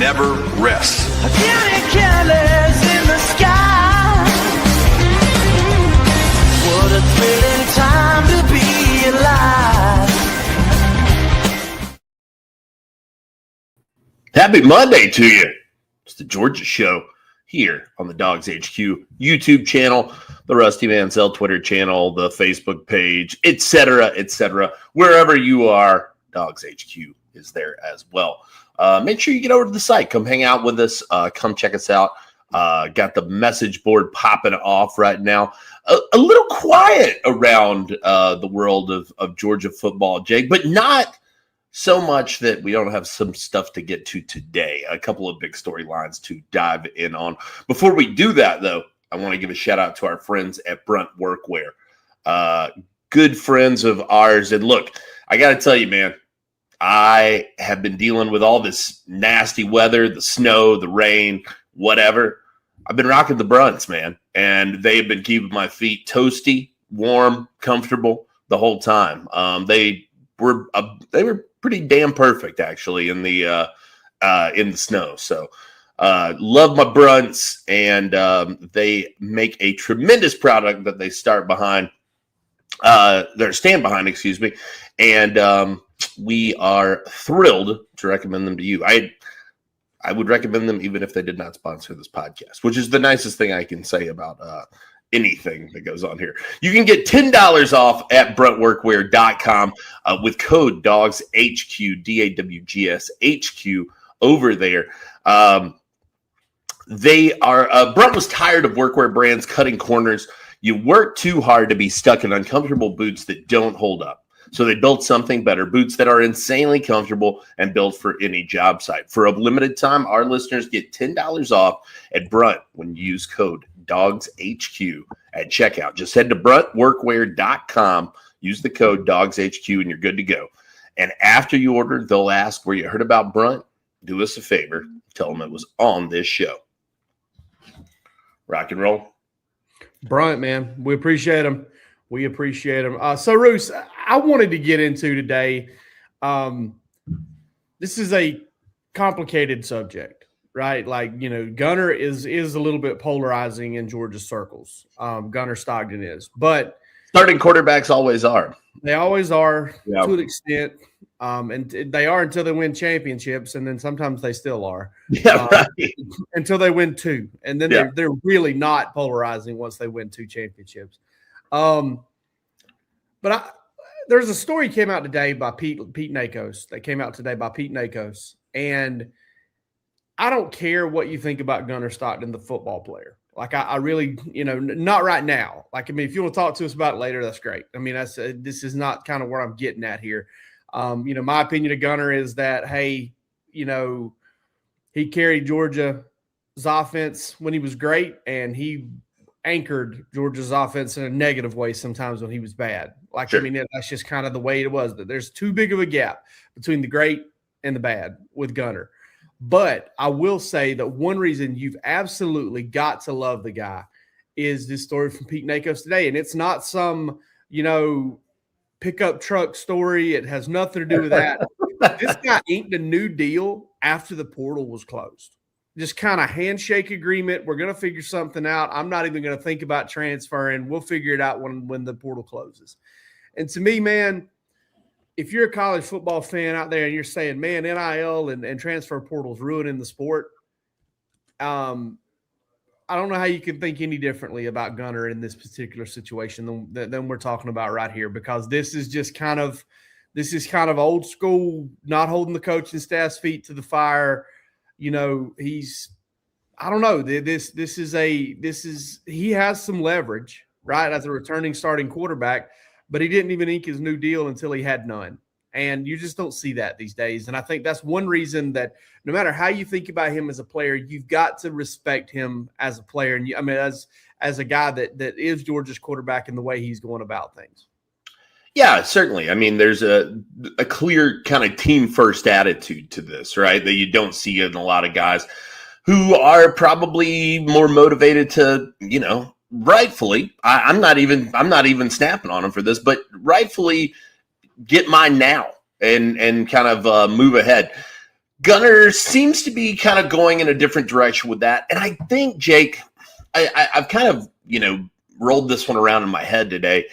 never rests. Careless in the sky. What a thrilling time to be alive. Happy Monday to you. It's the Georgia Show here on the DawgsHQ YouTube channel, the Rusty Mansell Twitter channel, the Facebook page, etc., etc. Wherever you are, DawgsHQ is there as well. Make sure you get over to the site. Come hang out with us. Come check us out. Got the message board popping off right now. A little quiet around the world of Georgia football, Jake, but not so much that we don't have some stuff to get to today. A couple of big storylines to dive in on. Before we do that, though, I want to give a shout out to our friends at Brunt Workwear. Good friends of ours. And look, I got to tell you, man, I have been dealing with all this nasty weather, the snow, the rain, whatever. I've been rocking the Brunts, man, and they've been keeping my feet toasty, warm, comfortable the whole time. They were pretty damn perfect, actually, in the snow. So love my Brunts, and they make a tremendous product that they stand behind, excuse me, and we are thrilled to recommend them to you. I would recommend them even if they did not sponsor this podcast, which is the nicest thing I can say about anything that goes on here. You can get $10 off at bruntworkwear.com with code DawgsHQ, DAWGSHQ over there. Brunt was tired of workwear brands cutting corners. You work too hard to be stuck in uncomfortable boots that don't hold up. So they built something better, boots that are insanely comfortable and built for any job site. For a limited time, our listeners get $10 off at Brunt when you use code DawgsHQ at checkout. Just head to bruntworkwear.com, use the code DawgsHQ, and you're good to go. And after you order, they'll ask where you heard about Brunt. Do us a favor. Tell them it was on this show. Rock and roll. Brunt, man. We appreciate them. We appreciate them. So, Roos, I wanted to get into today. This is a complicated subject, right? Like, you know, Gunner is a little bit polarizing in Georgia circles. Gunner Stockton is. But starting quarterbacks always are. They always are, yeah, to an extent. And they are until they win championships, and then sometimes they still are. Yeah, right. Until they win two. And then yeah, they're really not polarizing once they win two championships. But there's a story came out today by Pete Nakos. That came out today by Pete Nakos. And I don't care what you think about Gunner Stockton, the football player. Like, I really, not right now. Like, I mean, if you want to talk to us about it later, that's great. I mean, this is not kind of where I'm getting at here. My opinion of Gunner is that, hey, he carried Georgia's offense when he was great, and he anchored Georgia's offense in a negative way sometimes when he was bad. Like, sure. I mean, that's just kind of the way it was. That there's too big of a gap between the great and the bad with Gunner. But I will say that one reason you've absolutely got to love the guy is this story from Pete Nakos today. And it's not some, pickup truck story. It has nothing to do with that. This guy inked a new deal after the portal was closed. Just kind of handshake agreement. We're going to figure something out. I'm not even going to think about transferring. We'll figure it out when the portal closes. And to me, man, if you're a college football fan out there and you're saying, man, NIL and transfer portals ruining the sport, I don't know how you can think any differently about Gunner in this particular situation than we're talking about right here, because this is kind of old school, not holding the coaching staff's feet to the fire. He has some leverage, right, as a returning starting quarterback, but he didn't even ink his new deal until he had none. And you just don't see that these days. And I think that's one reason that no matter how you think about him as a player, you've got to respect him as a player. And as a guy that is Georgia's quarterback in the way he's going about things. Yeah, certainly. I mean, there's a clear kind of team first attitude to this, right? That you don't see in a lot of guys who are probably more motivated to, rightfully, I'm not even snapping on him for this, but rightfully get mine now and kind of move ahead. Gunner seems to be kind of going in a different direction with that. And I think, Jake, I've kind of, rolled this one around in my head today.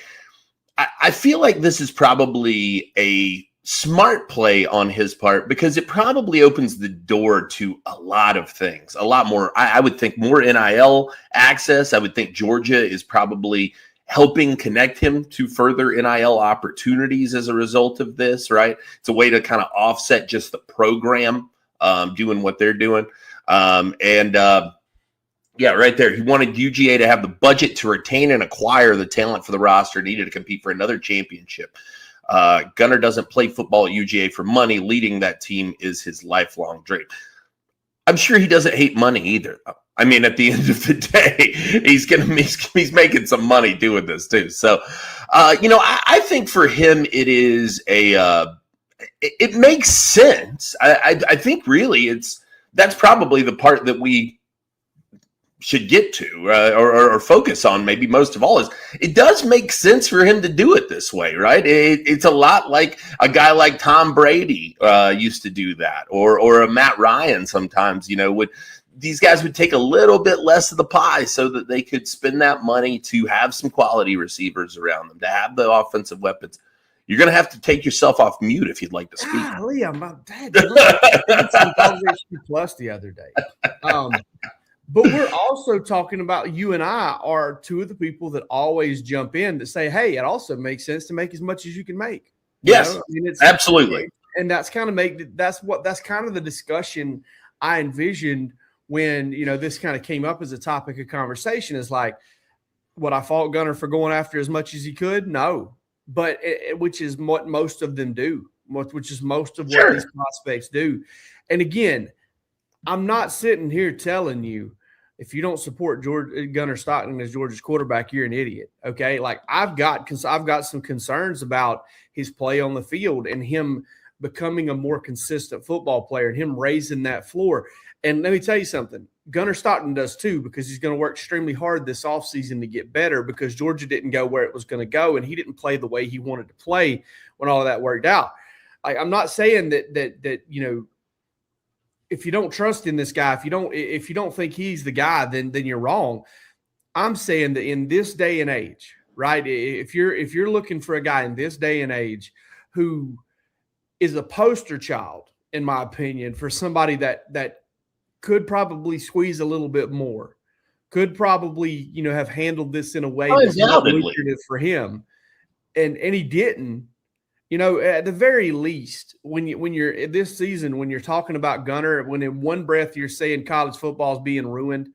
I feel like this is probably a smart play on his part because it probably opens the door to a lot of things, a lot more. I would think more NIL access. I would think Georgia is probably helping connect him to further NIL opportunities as a result of this, right? It's a way to kind of offset just the program doing what they're doing. Yeah, right there. He wanted UGA to have the budget to retain and acquire the talent for the roster needed to compete for another championship. Gunner doesn't play football at UGA for money. Leading that team is his lifelong dream. I'm sure he doesn't hate money either. I mean, at the end of the day, he's making some money doing this too. So, I think for him it is it makes sense. I think really that's probably the part that we should get to or focus on maybe most of all is it does make sense for him to do it this way, right? It's a lot like a guy like Tom Brady used to do that or a Matt Ryan sometimes, these guys would take a little bit less of the pie so that they could spend that money to have some quality receivers around them, to have the offensive weapons. You're going to have to take yourself off mute if you'd like to speak. Golly, I'm about that. I did some DawgsHQ Plus the other day. But we're also talking about you and I are two of the people that always jump in to say, hey, it also makes sense to make as much as you can make. Yes, absolutely. And that's kind of that's kind of the discussion I envisioned when, this kind of came up as a topic of conversation is like, would I fault Gunner for going after as much as he could? No, but which is what most of them do, which is most of what these prospects do. And again, I'm not sitting here telling you if you don't support Gunner Stockton as Georgia's quarterback, you're an idiot. Okay, like I've got some concerns about his play on the field and him becoming a more consistent football player and him raising that floor. And let me tell you something, Gunner Stockton does too, because he's going to work extremely hard this offseason to get better because Georgia didn't go where it was going to go and he didn't play the way he wanted to play when all of that worked out. Like I'm not saying that if you don't trust in this guy, if you don't think he's the guy, then you're wrong. I'm saying that in this day and age, right? If you're looking for a guy in this day and age who is a poster child, in my opinion, for somebody that could probably squeeze a little bit more, could probably have handled this in a way that's not lucrative for him, and he didn't. At the very least, when you're this season, when you're talking about Gunner, when in one breath you're saying college football is being ruined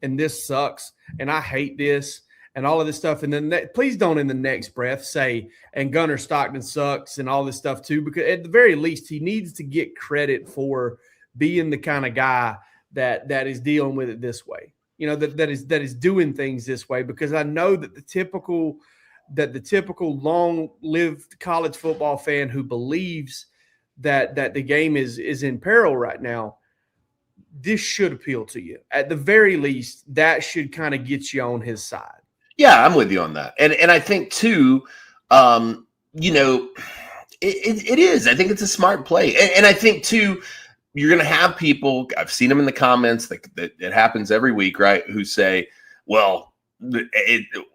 and this sucks and I hate this and all of this stuff, and then please don't in the next breath say and Gunner Stockton sucks and all this stuff too, because at the very least he needs to get credit for being the kind of guy that is dealing with it this way. That is doing things this way, because I know that the typical long-lived college football fan who believes that the game is in peril right now, this should appeal to you. At the very least, that should kind of get you on his side. Yeah, I'm with you on that. And I think too, it is. I think it's a smart play. And I think too, you're going to have people, I've seen them in the comments that it happens every week, right, who say, well,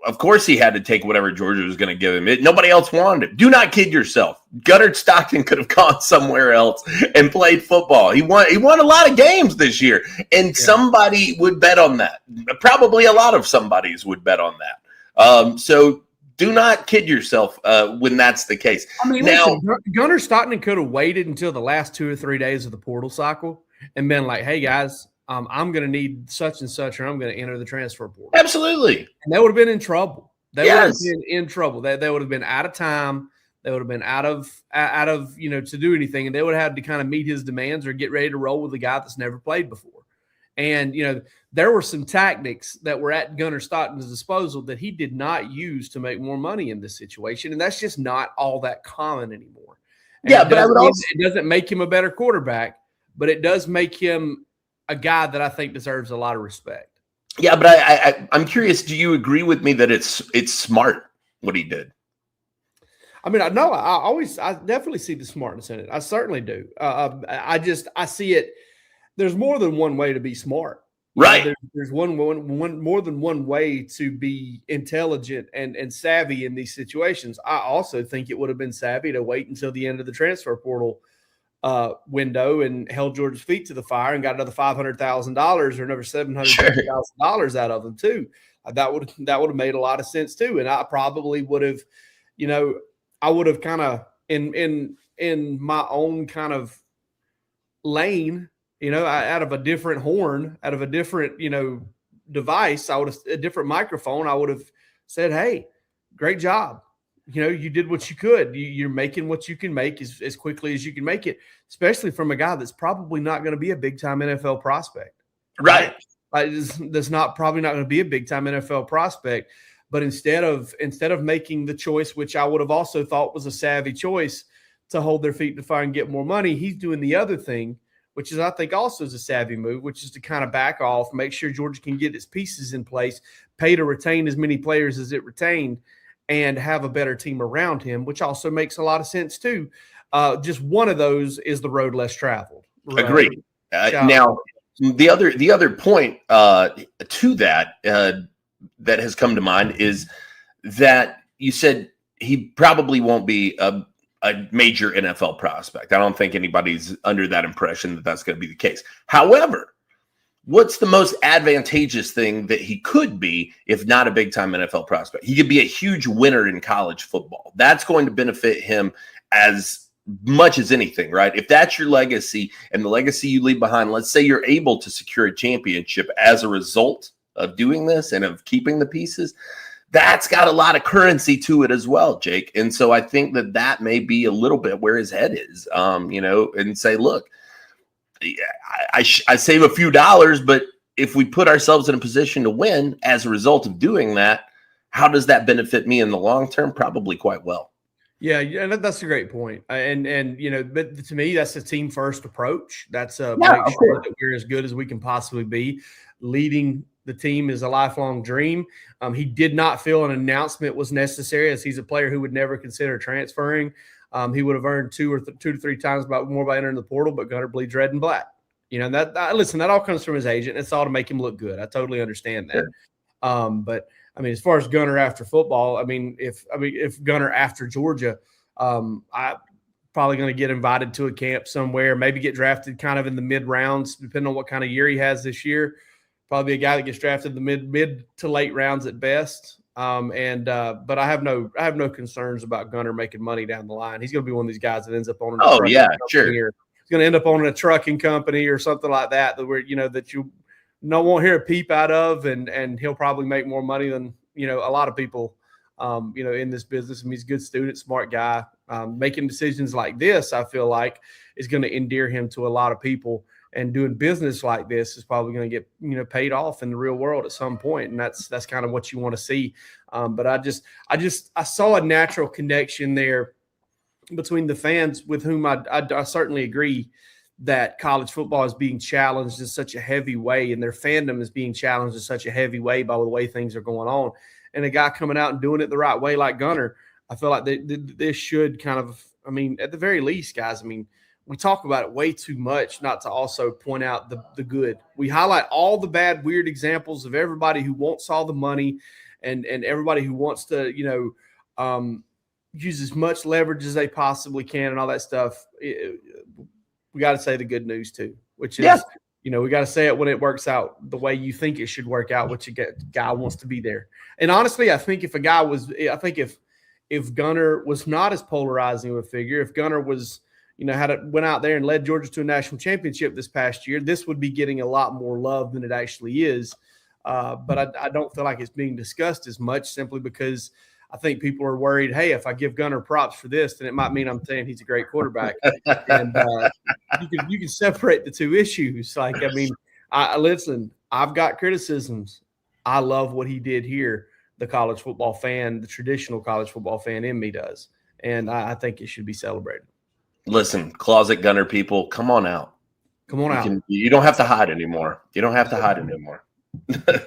of course he had to take whatever Georgia was going to give him. Nobody else wanted him. Do not kid yourself. Gunner Stockton could have gone somewhere else and played football. He won a lot of games this year, and somebody would bet on that. Probably a lot of somebodies would bet on that. So do not kid yourself when that's the case. I mean, listen, Gunner Stockton could have waited until the last 2 or 3 days of the portal cycle and been like, hey, guys, I'm going to need such and such, or I'm going to enter the transfer portal. Absolutely. And they would have been in trouble. They would have been in trouble. They would have been out of time. They would have been out of to do anything. And they would have had to kind of meet his demands or get ready to roll with a guy that's never played before. And, there were some tactics that were at Gunner Stockton's disposal that he did not use to make more money in this situation. And that's just not all that common anymore. And but it doesn't make him a better quarterback, but it does make him a guy that I think deserves a lot of respect. Yeah, but I'm curious, do you agree with me that it's smart what he did? I mean, I definitely see the smartness in it. I certainly do. I see it. There's more than one way to be smart. Right. There's one more than one way to be intelligent and savvy in these situations. I also think it would have been savvy to wait until the end of the transfer portal window and held Georgia's feet to the fire and got another $500,000 or another $750,000 out of them too. That would have made a lot of sense too. And I probably would have, I would have kind of in my own kind of lane, out of a different horn, out of a different, device, a different microphone, I would have said, hey, great job. You did what you could. You're making what you can make as quickly as you can make it, especially from a guy that's probably not going to be a big-time NFL prospect. Right. That's probably not going to be a big-time NFL prospect. But instead of making the choice, which I would have also thought was a savvy choice, to hold their feet to the fire and get more money, he's doing the other thing, which is I think also is a savvy move, which is to kind of back off, make sure Georgia can get its pieces in place, pay to retain as many players as it retained, and have a better team around him, which also makes a lot of sense too. Just one of those is the road less traveled. Agreed. Now, the other point to that that has come to mind is that you said he probably won't be a major NFL prospect. I don't think anybody's under that impression that that's going to be the case. However, what's the most advantageous thing that he could be if not a big-time NFL prospect? He could be a huge winner in college football. That's going to benefit him as much as anything, right? If that's your legacy and the legacy you leave behind, let's say you're able to secure a championship as a result of doing this and of keeping the pieces, that's got a lot of currency to it as well, Jake. And so I think that may be a little bit where his head is, and say, look, I save a few dollars, but if we put ourselves in a position to win as a result of doing that, how does that benefit me in the long term? Probably quite well. Yeah, that's a great point. And but to me, that's a team first approach. That's make sure that we're as good as we can possibly be. Leading the team is a lifelong dream. He did not feel an announcement was necessary, as he's a player who would never consider transferring. He would have earned two to three times more by entering the portal, but Gunner bleeds red and black. Listen, that all comes from his agent. It's all to make him look good. I totally understand that. Sure. But I mean, as far as Gunner after football, if Gunner after Georgia, I'm probably going to get invited to a camp somewhere, maybe get drafted kind of in the mid rounds, depending on what kind of year he has this year. Probably a guy that gets drafted in the mid to late rounds at best. But I have no concerns about Gunner making money down the line. He's going to be one of these guys that ends up owning. Sure. He's going to end up owning a trucking company or something like that that you won't hear a peep out of, and he'll probably make more money than a lot of people in this business. I mean, he's a good student, smart guy. Making decisions like this, I feel like, is going to endear him to a lot of people. And doing business like this is probably going to get paid off in the real world at some point, and that's kind of what you want to see. But I saw a natural connection there between the fans, with whom I certainly agree that college football is being challenged in such a heavy way, and their fandom is being challenged in such a heavy way by the way things are going on. And a guy coming out and doing it the right way like Gunner, I feel like this should kind of, at the very least, guys, we talk about it way too much not to also point out the good. We highlight all the bad, weird examples of everybody who wants all the money and everybody who wants to, use as much leverage as they possibly can and all that stuff. We got to say the good news too, which is, we got to say it when it works out the way you think it should work out, which a guy wants to be there. And honestly, I think if Gunner was not as polarizing of a figure, if Gunner was, went out there and led Georgia to a national championship this past year, this would be getting a lot more love than it actually is. But I don't feel like it's being discussed as much, simply because I think people are worried, hey, if I give Gunner props for this, then it might mean I'm saying he's a great quarterback. And you can separate the two issues. Listen, I've got criticisms. I love what he did here. The college football fan, the traditional college football fan in me does. And I think it should be celebrated. Listen, closet Gunner people, come on out. Come on out. You don't have to hide anymore. Yeah.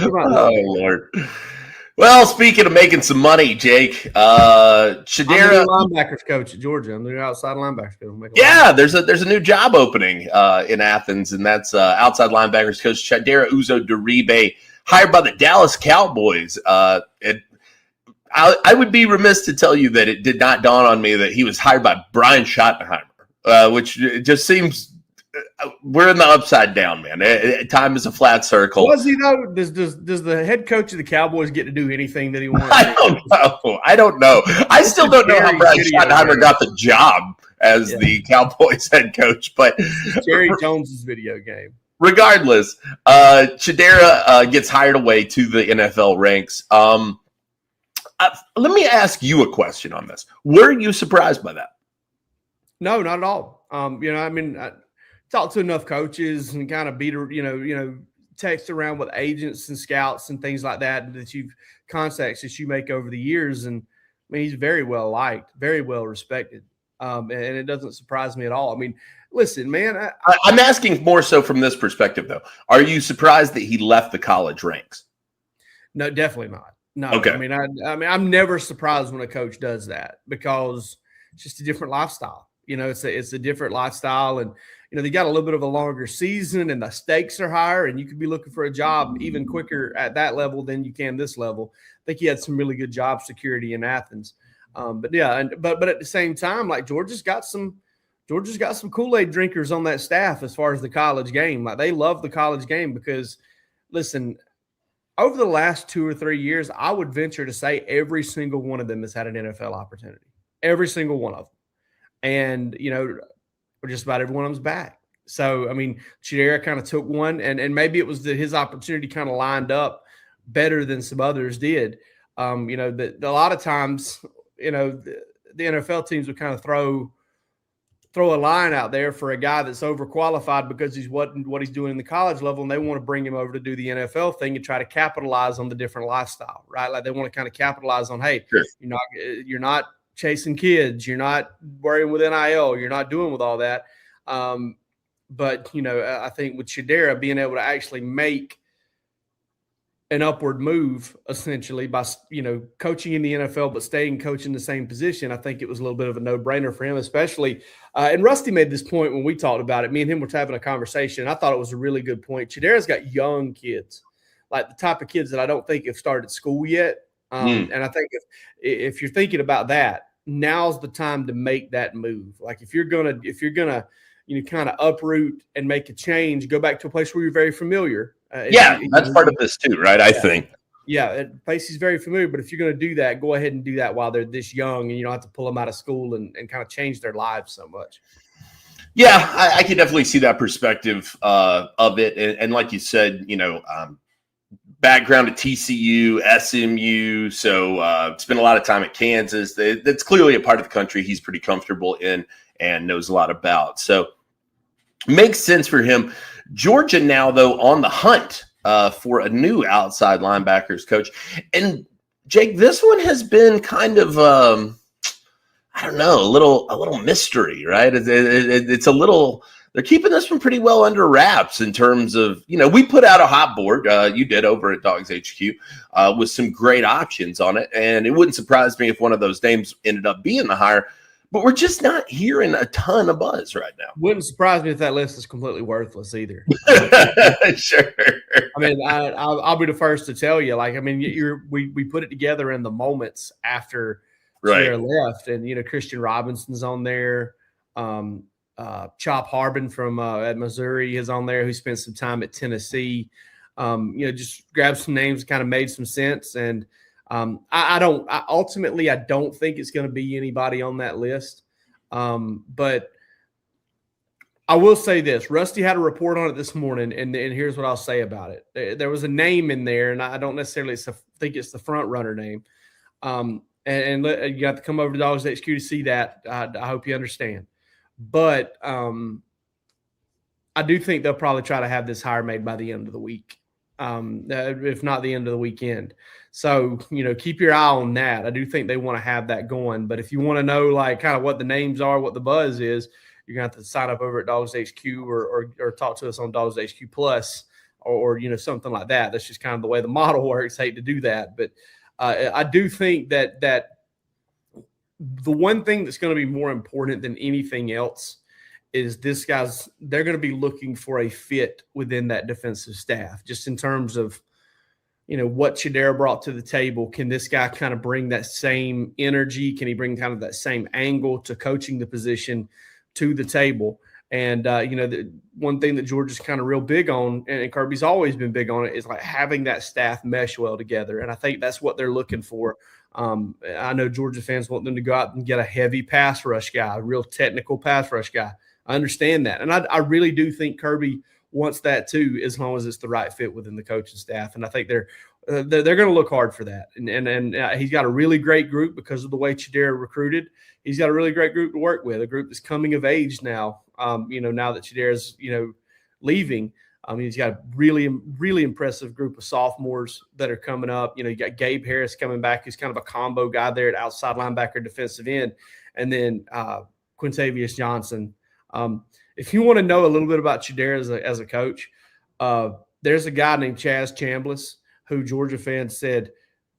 Oh, Lord. Well, speaking of making some money, Jake, Shadera, linebackers coach at Georgia. I'm the outside linebackers coach. Yeah, there's a new job opening in Athens, and that's outside linebackers coach Shadera Uzo-Duribe, hired by the Dallas Cowboys. I would be remiss to tell you that it did not dawn on me that he was hired by Brian Schottenheimer, which just seems we're in the upside down, man. Time is a flat circle. Was he though? Does the head coach of the Cowboys get to do anything that he wants? I don't know. I still don't know how Brian Schottenheimer got the job as the Cowboys head coach, but Jerry Jones's video game. Regardless, Shadera gets hired away to the NFL ranks. Let me ask you a question on this. Were you surprised by that? No, not at all. I talked to enough coaches and kind of text around with agents and scouts and things like that contacts that you make over the years. And I mean, he's very well liked, very well respected. And it doesn't surprise me at all. I mean, listen, man, I'm asking more so from this perspective, though. Are you surprised that he left the college ranks? No, definitely not. No, okay. I mean, I'm never surprised when a coach does that because it's just a different lifestyle. It's a different lifestyle, and they got a little bit of a longer season, and the stakes are higher, and you could be looking for a job even quicker at that level than you can this level. I think he had some really good job security in Athens, but at the same time, like Georgia's got some Kool-Aid drinkers on that staff as far as the college game. Like they love the college game because, listen, over the last 2 or 3 years, I would venture to say every single one of them has had an NFL opportunity. Every single one of them. And, just about every one of them's back. So, I mean, Shadera kind of took one, and maybe it was that his opportunity kind of lined up better than some others did. A lot of times, the NFL teams would kind of throw a line out there for a guy that's overqualified because he's what he's doing in the college level, and they want to bring him over to do the NFL thing and try to capitalize on the different lifestyle, right? Like they want to kind of capitalize on, hey, sure. You're not chasing kids, you're not worrying with NIL, you're not doing with all that. But I think with Shadera being able to actually make an upward move essentially by coaching in the NFL but staying coaching the same position, I think it was a little bit of a no-brainer for him, especially and Rusty made this point when we talked about it. Me and him were having a conversation. I thought it was a really good point. Shadera's got young kids, like the type of kids that I don't think have started school yet. And I think if you're thinking about that, now's the time to make that move. Like if you're gonna kind of uproot and make a change, go back to a place where you're very familiar. That's part of this too, right? I think. Yeah, place he's very familiar, but if you're going to do that, go ahead and do that while they're this young, and you don't have to pull them out of school and kind of change their lives so much. Yeah, I can definitely see that perspective of it, and like you said, background at TCU, SMU, so spent a lot of time at Kansas. That's clearly a part of the country he's pretty comfortable in and knows a lot about. So makes sense for him. Georgia now, though, on the hunt for a new outside linebackers coach. And, Jake, this one has been kind of, I don't know, a little mystery, right? It's a little – they're keeping this one pretty well under wraps in terms of, we put out a hot board, you did over at DawgsHQ, with some great options on it. And it wouldn't surprise me if one of those names ended up being the hire. But we're just not hearing a ton of buzz right now. Wouldn't surprise me if that list is completely worthless either. Sure. I mean, I'll be the first to tell you. Like, I mean, we put it together in the moments after Sarah left, and Christian Robinson's on there. Chop Harbin from at Missouri is on there, who spent some time at Tennessee. Just grabbed some names, kind of made some sense, and. I don't think it's going to be anybody on that list. But I will say this. Rusty had a report on it this morning, and here's what I'll say about it. There was a name in there, and I don't necessarily think it's the front runner name. And you got to come over to DawgsHQ to see that. I hope you understand. But I do think they'll probably try to have this hire made by the end of the week, if not the end of the weekend. So, keep your eye on that. I do think they want to have that going. But if you want to know, like, kind of what the names are, what the buzz is, you're going to have to sign up over at DawgsHQ or talk to us on DawgsHQ Plus or something like that. That's just kind of the way the model works. Hate to do that. But I do think that the one thing that's going to be more important than anything else is they're going to be looking for a fit within that defensive staff, just in terms of, what Chidera brought to the table. Can this guy kind of bring that same energy? Can he bring kind of that same angle to coaching the position to the table? And, the one thing that George is kind of real big on, and Kirby's always been big on it, is like having that staff mesh well together. And I think that's what they're looking for. I know Georgia fans want them to go out and get a heavy pass rush guy, a real technical pass rush guy. I understand that. And I really do think Kirby wants that too, as long as it's the right fit within the coaching staff. And I think they're going to look hard for that. And he's got a really great group because of the way Chidera recruited. He's got a really great group to work with, a group that's coming of age now. Now that Chidera's, leaving. He's got a really, really impressive group of sophomores that are coming up. You got Gabe Harris coming back, who's kind of a combo guy there at outside linebacker, defensive end, and then Quintavious Johnson. If you want to know a little bit about Chidera as a coach, there's a guy named Chaz Chambliss who Georgia fans said,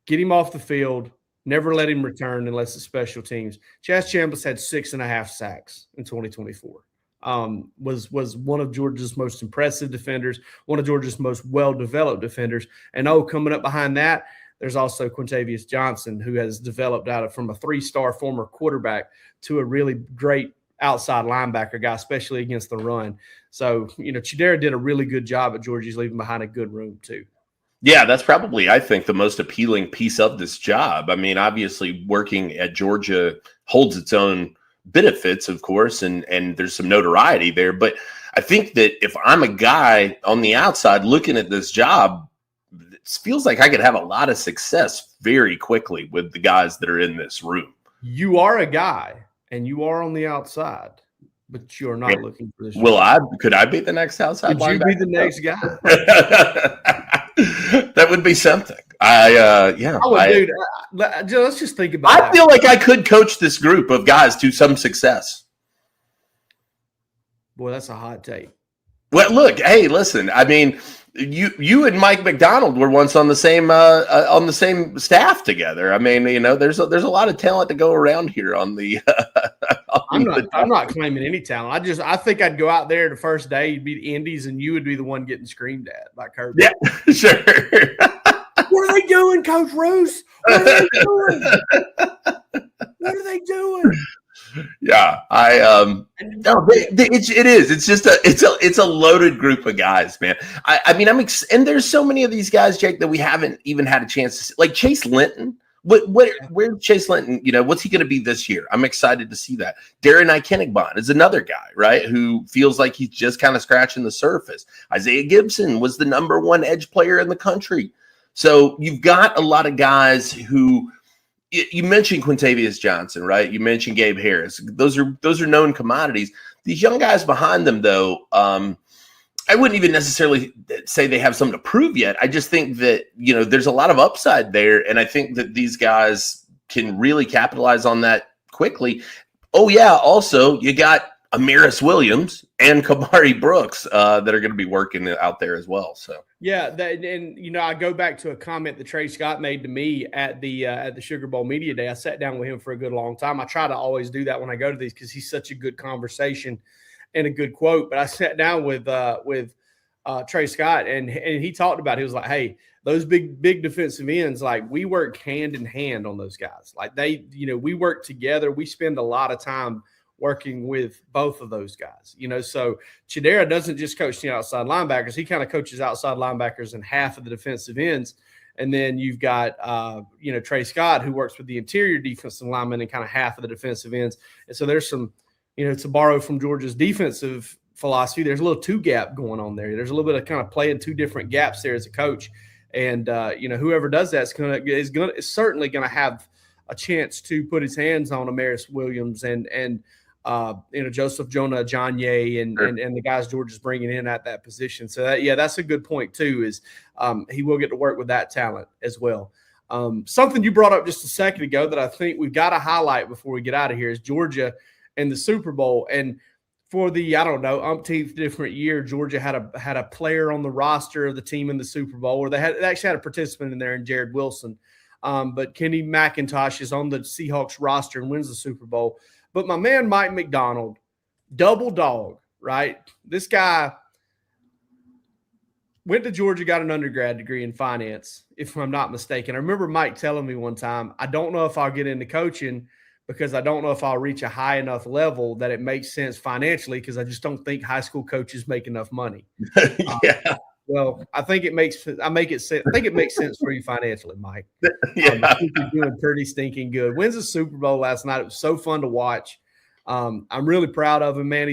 get him off the field, never let him return unless it's special teams. Chaz Chambliss had 6.5 sacks in 2024. Was one of Georgia's most impressive defenders, one of Georgia's most well-developed defenders. And coming up behind that, there's also Quintavious Johnson, who has developed from a 3-star former quarterback to a really great outside linebacker guy, especially against the run. So, Chidera did a really good job at Georgia. He's leaving behind a good room too. Yeah, that's probably, I think, the most appealing piece of this job. I mean, obviously working at Georgia holds its own benefits, of course, and there's some notoriety there. But I think that if I'm a guy on the outside looking at this job, it feels like I could have a lot of success very quickly with the guys that are in this room. You are a guy, and you are on the outside, but you are not looking for this. Could I be the next outside linebacker? Could you be the next guy? That would be something. Dude, let's just think about it. I feel like I could coach this group of guys to some success. Boy, that's a hot take. Well, look, hey, listen. I mean, you and Mike McDonald were once on the same staff together. I mean, there's a lot of talent to go around here on the. I'm not claiming any talent. I think I'd go out there the first day, you'd be the Indies, and you would be the one getting screamed at by Kirby. Yeah, sure. What are they doing, Coach Roos? What are they doing? What are they doing? Yeah, it is. It's just it's a loaded group of guys, man. I mean, and there's so many of these guys, Jake, that we haven't even had a chance to see. Like Chase Linton. Where's Chase Linton? What's he going to be this year? I'm excited to see that. Darren Ikenegbon is another guy, right, who feels like he's just kind of scratching the surface. Isaiah Gibson was the #1 edge player in the country. So you've got a lot of guys who you mentioned Quintavious Johnson, right? You mentioned Gabe Harris. Those are known commodities. These young guys behind them, though, I wouldn't even necessarily say they have something to prove yet. I just think that, there's a lot of upside there. And I think that these guys can really capitalize on that quickly. Oh, yeah. Also, you got Amaris Williams and Kamari Brooks that are going to be working out there as well. So, yeah. I go back to a comment that Trey Scott made to me at the Sugar Bowl Media Day. I sat down with him for a good long time. I try to always do that when I go to these because he's such a good conversation and a good quote. But I sat down with Trey Scott, and he talked about it. He was like, hey, those big defensive ends, like we work hand in hand on those guys. Like we work together. We spend a lot of time working with both of those guys. So Chidera doesn't just coach the outside linebackers. He kind of coaches outside linebackers and half of the defensive ends. And then you've got, Trey Scott, who works with the interior defensive linemen and kind of half of the defensive ends. And so there's some, to borrow from Georgia's defensive philosophy, there's a little 2-gap going on there. There's a little bit of kind of playing 2 different gaps there as a coach. And, whoever does that is certainly going to have a chance to put his hands on Amaris Williams and Joseph Jonah Ajonye and the guys Georgia's bringing in at that position. So that's a good point too, is he will get to work with that talent as well. Something you brought up just a second ago that I think we've got to highlight before we get out of here is Georgia and the Super Bowl. And for the, umpteenth different year, Georgia had a player on the roster of the team in the Super Bowl, or they actually had a participant in there in Jared Wilson. But Kenny McIntosh is on the Seahawks roster and wins the Super Bowl. But my man Mike McDonald, double dog, right? This guy went to Georgia, got an undergrad degree in finance, if I'm not mistaken. I remember Mike telling me one time, I don't know if I'll get into coaching because I don't know if I'll reach a high enough level that it makes sense financially, because I just don't think high school coaches make enough money. Yeah. Well, I think it makes sense for you financially, Mike. Yeah. I think you're doing pretty stinking good. Wins the Super Bowl last night. It was so fun to watch. I'm really proud of him, man.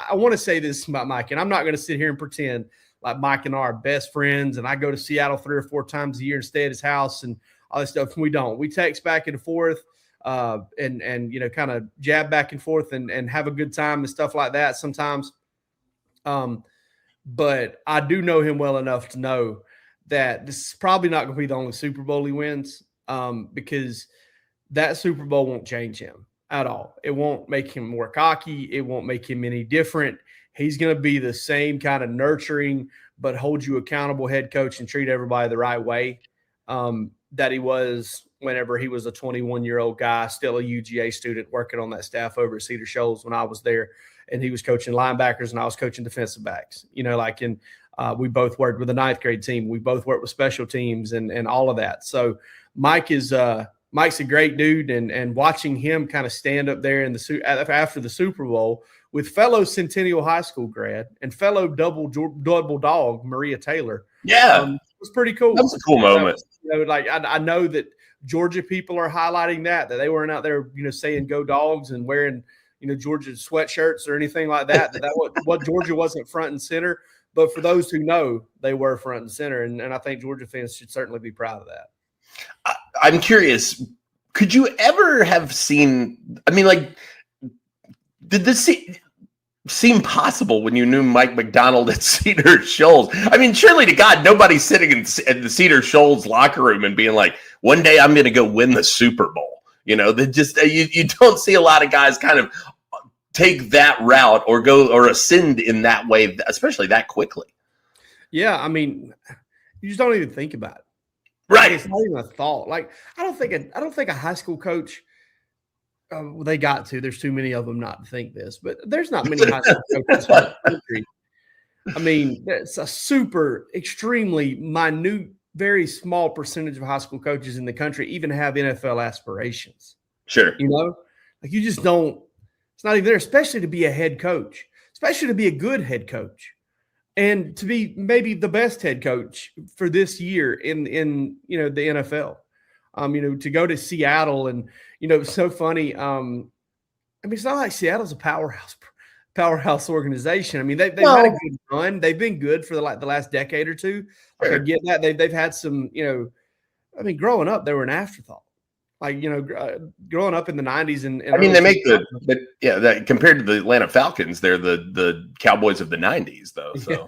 I want to say this about Mike, and I'm not going to sit here and pretend like Mike and I are best friends, and I go to Seattle 3 or 4 times a year and stay at his house and all this stuff. We don't. We text back and forth, and kind of jab back and forth and have a good time and stuff like that sometimes. But I do know him well enough to know that this is probably not going to be the only Super Bowl he wins, because that Super Bowl won't change him at all. It won't make him more cocky. It won't make him any different. He's going to be the same kind of nurturing but hold you accountable head coach and treat everybody the right way that he was whenever he was a 21-year-old guy, still a UGA student, working on that staff over at Cedar Shoals when I was there. And he was coaching linebackers and I was coaching defensive backs. We both worked with the 9th grade team. We both worked with special teams and all of that. So Mike's a great dude, and watching him kind of stand up there after the Super Bowl with fellow Centennial High School grad and fellow double dog Maria Taylor. Yeah, it was pretty cool. That was a cool moment. I know that Georgia people are highlighting that they weren't out there, saying "Go Dogs" and wearing Georgia sweatshirts or anything like that. What Georgia wasn't front and center, but for those who know, they were front and center, and I think Georgia fans should certainly be proud of that. I'm curious, could you ever have seen, did this seem possible when you knew Mike McDonald at Cedar Shoals? Surely to God, nobody's sitting in the Cedar Shoals locker room and being like, one day I'm going to go win the Super Bowl. You don't see a lot of guys kind of take that route or go or ascend in that way, especially that quickly. Yeah, you just don't even think about it. Right. It's not even a thought. I don't think a high school coach, they got to. There's too many of them not to think this, but there's not many high school coaches in the country. It's a super, extremely minute, very small percentage of high school coaches in the country even have NFL aspirations. Sure. You just don't. It's not even there, especially to be a head coach, especially to be a good head coach. And to be maybe the best head coach for this year in the NFL, to go to Seattle and, it's so funny. It's not like Seattle's a powerhouse organization. They've had a good run. They've been good for the last decade or two. Sure. I get that. They've had some, growing up, they were an afterthought. Growing up in the 90s and they make that compared to the Atlanta Falcons, they're the Cowboys of the 90s, though. So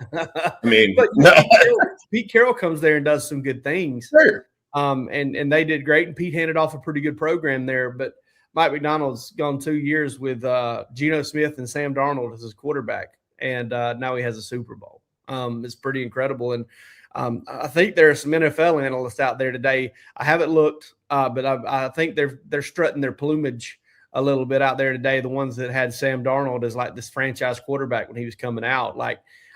Pete Carroll comes there and does some good things. Sure. And they did great, and Pete handed off a pretty good program there. But Mike McDonald's gone 2 years with Geno Smith and Sam Darnold as his quarterback, and now he has a Super Bowl. It's pretty incredible. And I think there are some NFL analysts out there today. I haven't looked, but I think they're strutting their plumage a little bit out there today. The ones that had Sam Darnold as this franchise quarterback when he was coming out.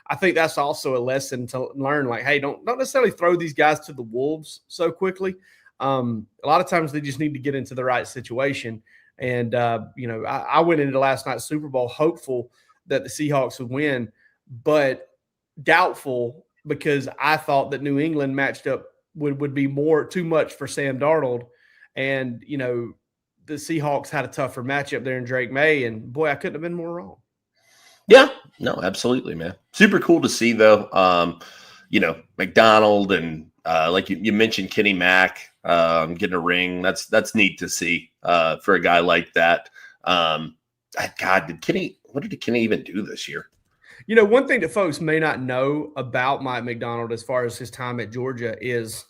I think that's also a lesson to learn. Hey, don't necessarily throw these guys to the wolves so quickly. A lot of times they just need to get into the right situation. And I went into last night's Super Bowl hopeful that the Seahawks would win, but doubtful, because I thought that New England matched up would be too much for Sam Darnold. And, the Seahawks had a tougher matchup there in Drake May, and boy, I couldn't have been more wrong. Yeah, no, absolutely, man. Super cool to see, though. McDonald and like you mentioned, Kenny Mack getting a ring. That's neat to see for a guy like that. God, what did Kenny even do this year? One thing that folks may not know about Mike McDonald as far as his time at Georgia is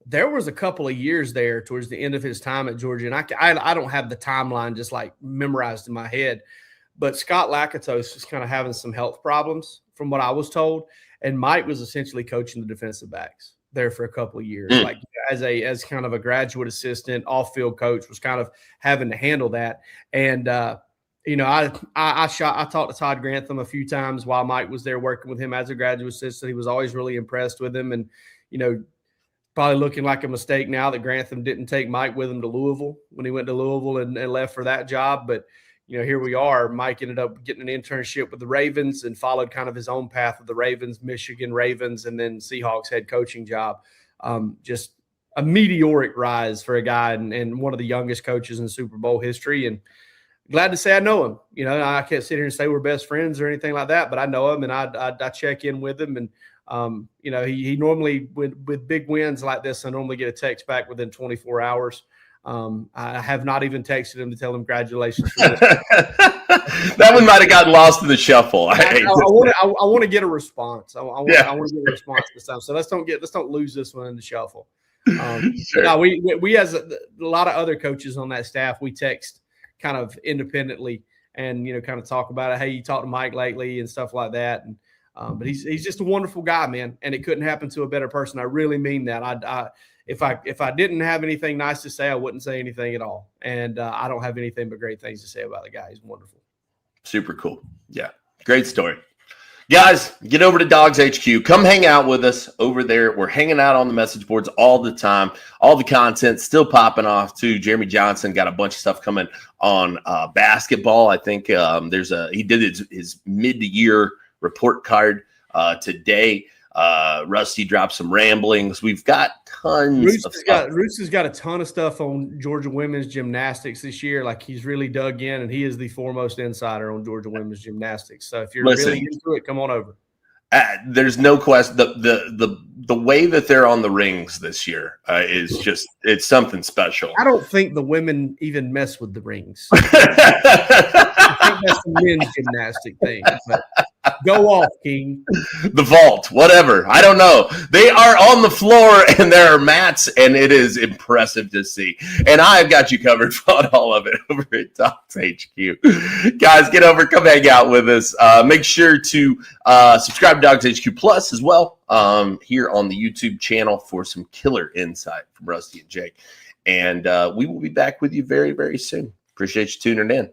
there was a couple of years there towards the end of his time at Georgia, and I don't have the timeline just memorized in my head, but Scott Lakatos was kind of having some health problems from what I was told, and Mike was essentially coaching the defensive backs. there for a couple of years. Like as kind of a graduate assistant, off-field coach, was kind of having to handle that. And I talked to Todd Grantham a few times while Mike was there working with him as a graduate assistant. He was always really impressed with him, and probably looking like a mistake now that Grantham didn't take Mike with him to Louisville when he went to Louisville and left for that job. But here we are. Mike ended up getting an internship with the Ravens and followed kind of his own path with the Ravens, Michigan Ravens, and then Seahawks head coaching job. Just a meteoric rise for a guy and one of the youngest coaches in Super Bowl history. And glad to say I know him. I can't sit here and say we're best friends or anything like that, but I know him and I check in with him. And, he normally with big wins like this, I normally get a text back within 24 hours. I have not even texted him to tell him congratulations for this. That one might have gotten lost in the shuffle. I want to get a response. I want to get a response this time. So let's don't lose this one in the shuffle. Sure. No, we as a lot of other coaches on that staff, we text kind of independently and kind of talk about it. Hey, you talked to Mike lately and stuff like that. And but he's just a wonderful guy, man. And it couldn't happen to a better person. I really mean that. If I didn't have anything nice to say, I wouldn't say anything at all. And I don't have anything but great things to say about the guy. He's wonderful. Super cool. Yeah. Great story. Guys, get over to DawgsHQ. Come hang out with us over there. We're hanging out on the message boards all the time. All the content still popping off too. Jeremy Johnson got a bunch of stuff coming on basketball. I think he did his mid-year report card today. Rusty dropped some ramblings. We've got tons of stuff. Roos has got a ton of stuff on Georgia women's gymnastics this year. Like, he's really dug in, and he is the foremost insider on Georgia women's gymnastics. So if you're really into it, come on over. There's no question. The way that they're on the rings this year is just, it's something special. I don't think the women even mess with the rings. I think that's the men's gymnastic thing. But go off, King. The vault, whatever. I don't know. They are on the floor and there are mats, and it is impressive to see. And I've got you covered on all of it over at DawgsHQ. Guys, get over, come hang out with us. Make sure to subscribe to DawgsHQ Plus as well here on the YouTube channel for some killer insight from Rusty and Jake. And we will be back with you very, very soon. Appreciate you tuning in.